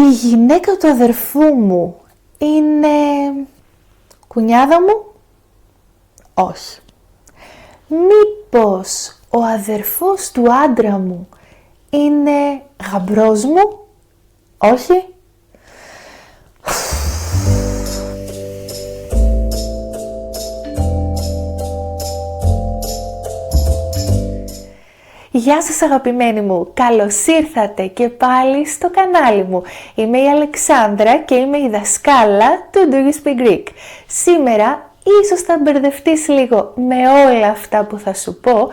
Η γυναίκα του αδερφού μου είναι κουνιάδα μου? Όχι. Μήπως ο αδερφός του άντρα μου είναι γαμπρός μου? Όχι. Γεια σας αγαπημένοι μου, καλώς ήρθατε και πάλι στο κανάλι μου. Είμαι η Αλεξάνδρα και είμαι η δασκάλα του Do You Speak Greek. Σήμερα ίσως θα μπερδευτείς λίγο με όλα αυτά που θα σου πω,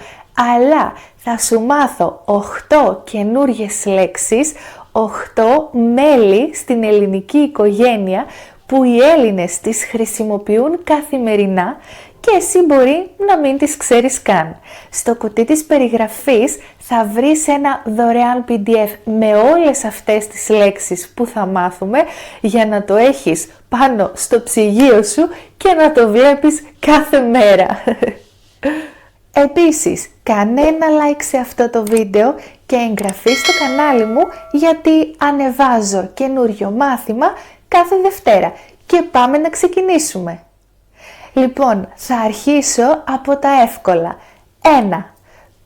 αλλά θα σου μάθω 8 καινούργιες λέξεις, 8 μέλη στην ελληνική οικογένεια που οι Έλληνες τις χρησιμοποιούν καθημερινά και εσύ μπορεί να μην τις ξέρεις καν. Στο κουτί της περιγραφής θα βρεις ένα δωρεάν PDF με όλες αυτές τις λέξεις που θα μάθουμε για να το έχεις πάνω στο ψυγείο σου και να το βλέπεις κάθε μέρα. Επίσης, κάνε ένα like σε αυτό το βίντεο και εγγραφή στο κανάλι μου γιατί ανεβάζω καινούριο μάθημα κάθε Δευτέρα και πάμε να ξεκινήσουμε. Λοιπόν, θα αρχίσω από τα εύκολα. 1.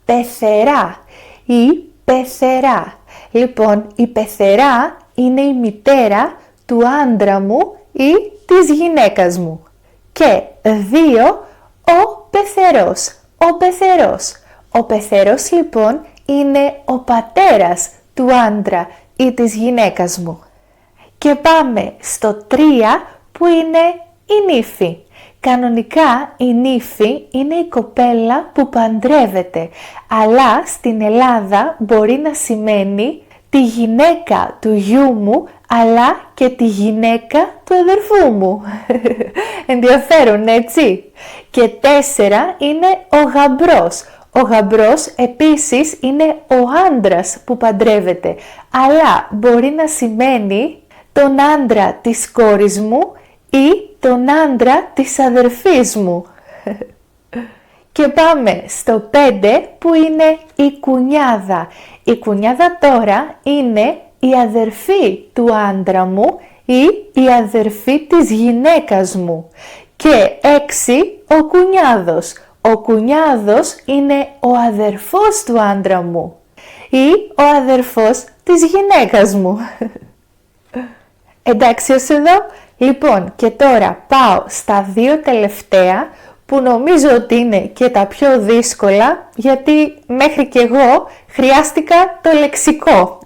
Πεθερά ή πεθερά. Λοιπόν, η πεθερά είναι η μητέρα του άντρα μου ή της γυναίκας μου. Και 2. Ο πεθερός. Ο πεθερός. Ο πεθερός λοιπόν είναι ο πατέρας του άντρα ή της γυναίκας μου. Και πάμε στο 3 που είναι η νύφη. Κανονικά η νύφη είναι η κοπέλα που παντρεύεται, αλλά στην Ελλάδα μπορεί να σημαίνει τη γυναίκα του γιού μου, αλλά και τη γυναίκα του αδερφού μου. Ενδιαφέρον, έτσι. Και 4 είναι ο γαμπρός. Ο γαμπρός επίσης είναι ο άντρας που παντρεύεται, αλλά μπορεί να σημαίνει τον άντρα της κόρης μου ή τον άντρα της αδερφής μου. Και πάμε στο 5 που είναι η κουνιάδα. Η κουνιάδα τώρα είναι η αδερφή του άντρα μου ή η αδερφή της γυναίκας μου. Και 6 ο κουνιάδος. Ο κουνιάδος είναι ο αδερφός του άντρα μου ή ο αδερφός της γυναίκας μου. Εντάξει ως εδώ? Λοιπόν, και τώρα πάω στα 2 τελευταία που νομίζω ότι είναι και τα πιο δύσκολα γιατί μέχρι και εγώ χρειάστηκα το λεξικό.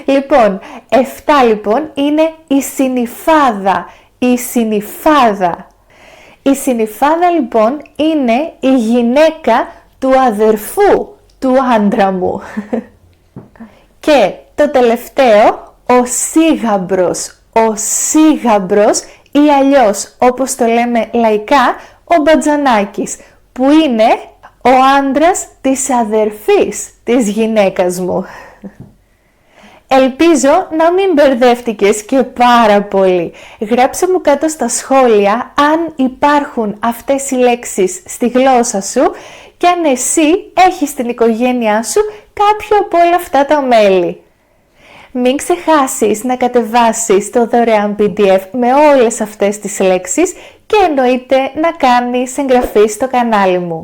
Λοιπόν, 7 λοιπόν είναι η συνυφάδα. Η συνυφάδα. Η συνυφάδα λοιπόν είναι η γυναίκα του αδερφού του άντρα μου. Και το τελευταίο, ο σύγαμπρος. Ο σύγαμπρος ή αλλιώς όπως το λέμε λαϊκά ο μπατζανάκης που είναι ο άντρας της αδερφής της γυναίκας μου. Ελπίζω να μην μπερδεύτηκες και πάρα πολύ. Γράψε μου κάτω στα σχόλια αν υπάρχουν αυτές οι λέξεις στη γλώσσα σου και αν εσύ έχεις στην οικογένειά σου κάποιο από όλα αυτά τα μέλη. Μην ξεχάσεις να κατεβάσεις το δωρεάν PDF με όλες αυτές τις λέξεις και εννοείται να κάνεις εγγραφή στο κανάλι μου.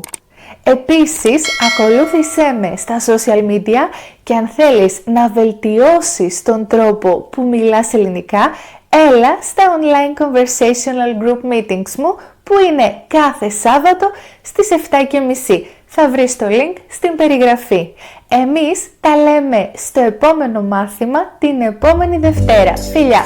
Επίσης, ακολούθησέ με στα social media και αν θέλεις να βελτιώσεις τον τρόπο που μιλάς ελληνικά, έλα στα online conversational group meetings μου που είναι κάθε Σάββατο στις 7:30. Θα βρεις το link στην περιγραφή. Εμείς τα λέμε στο επόμενο μάθημα την επόμενη Δευτέρα. Φιλιά!